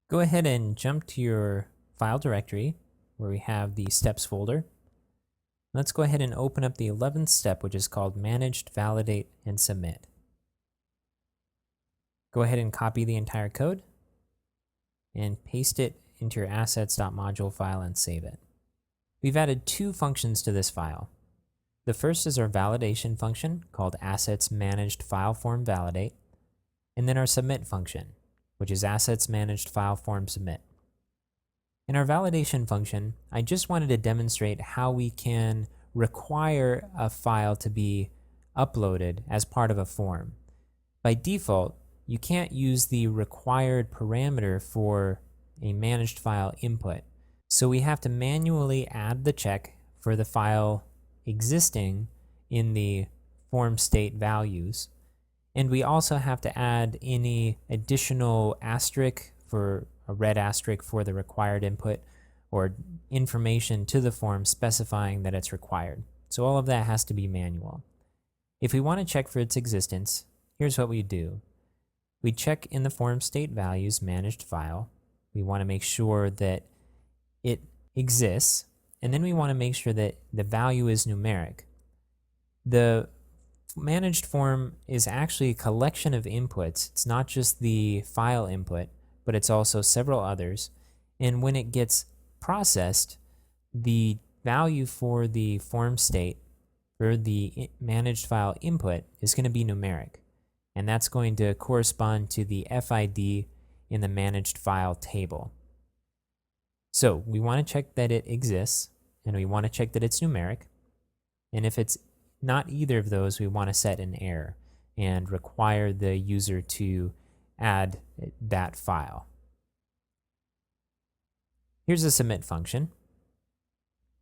Go ahead and jump to your file directory where we have the steps folder. Let's go ahead and open up the 11th step, which is called Managed, Validate, and Submit. Go ahead and copy the entire code and paste it into your assets.module file and save it. We've added two functions to this file. The first is our validation function called assets managed file form validate, and then our submit function, which is assets managed file form submit. In our validation function, I just wanted to demonstrate how we can require a file to be uploaded as part of a form. By default, you can't use the required parameter for a managed file input. So we have to manually add the check for the file existing in the form state values. And we also have to add any additional asterisk for a red asterisk for the required input or information to the form specifying that it's required. So all of that has to be manual. If we want to check for its existence, here's what we do. We check in the form state values managed file. We want to make sure that it exists, and then we want to make sure that the value is numeric. The managed form is actually a collection of inputs. It's not just the file input, but it's also several others. And when it gets processed, the value for the form state for the managed file input is going to be numeric. And that's going to correspond to the FID in the managed file table. So we want to check that it exists, and we want to check that it's numeric. And if it's not either of those, we want to set an error and require the user to add that file. Here's the submit function.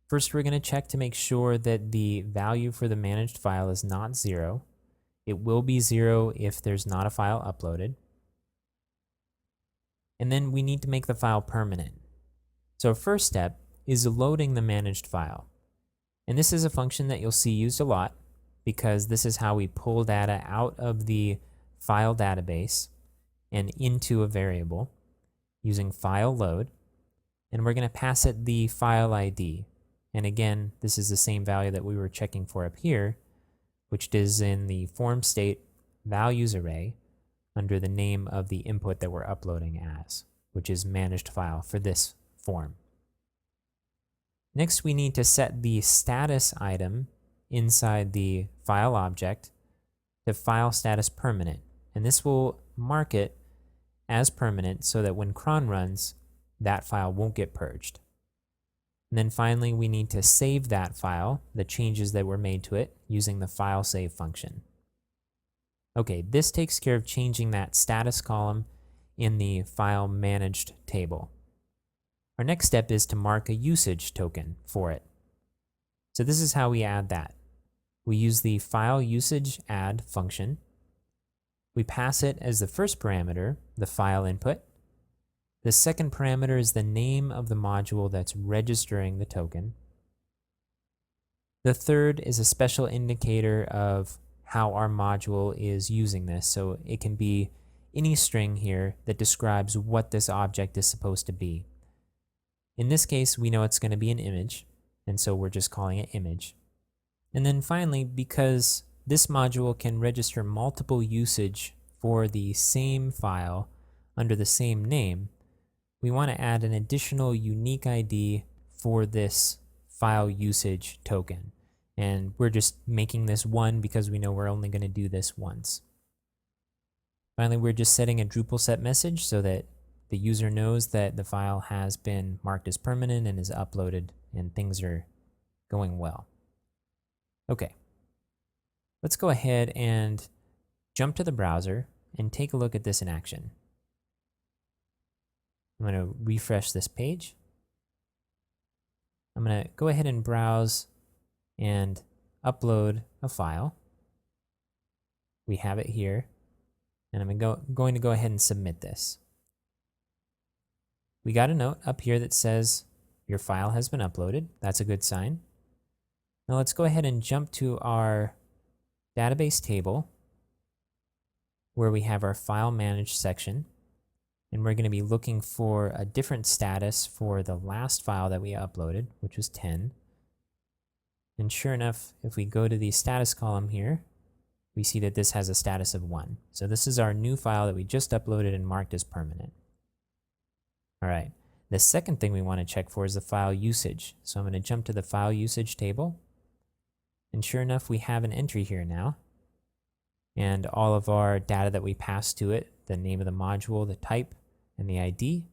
First, we're going to check to make sure that the value for the managed file is not 0. It will be 0 if there's not a file uploaded. And then we need to make the file permanent. So first step is loading the managed file. And this is a function that you'll see used a lot because this is how we pull data out of the file database and into a variable using file load. And we're going to pass it the file ID. And again, this is the same value that we were checking for up here, which is in the form state values array under the name of the input that we're uploading as, which is managed file for this form. Next, we need to set the status item inside the file object to file status permanent. And this will mark it as permanent so that when cron runs, that file won't get purged. And then finally, we need to save that file, the changes that were made to it, using the file save function. Okay, this takes care of changing that status column in the file managed table. Our next step is to mark a usage token for it. So this is how we add that. We use the file usage add function. We pass it as the first parameter, the file input. The second parameter is the name of the module that's registering the token. The third is a special indicator of how our module is using this. So it can be any string here that describes what this object is supposed to be. In this case, we know it's going to be an image, and so we're just calling it image. And then finally, because this module can register multiple usage for the same file under the same name, we want to add an additional unique ID for this file usage token. And we're just making this 1 because we know we're only going to do this once. Finally, we're just setting a Drupal set message so that the user knows that the file has been marked as permanent and is uploaded and things are going well. Okay, let's go ahead and jump to the browser and take a look at this in action. I'm going to refresh this page. I'm going to go ahead and browse and upload a file. We have it here, and I'm going to go ahead and submit this. We got a note up here that says your file has been uploaded. That's a good sign. Now let's go ahead and jump to our database table where we have our file managed section. and we're going to be looking for a different status for the last file that we uploaded, which was 10. And sure enough, if we go to the status column here, we see that this has a status of 1. So this is our new file that we just uploaded and marked as permanent. All right, the second thing we want to check for is the file usage. So I'm going to jump to the file usage table. And sure enough, we have an entry here now. And all of our data that we passed to it, the name of the module, the type, and the ID,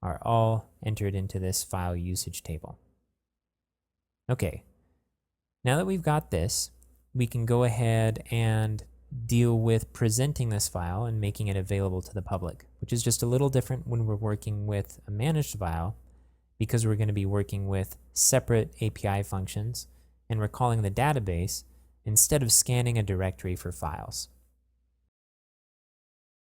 are all entered into this file usage table. Okay, now that we've got this, we can go ahead and deal with presenting this file and making it available to the public, which is just a little different when we're working with a managed file, because we're going to be working with separate API functions and we're calling the database instead of scanning a directory for files.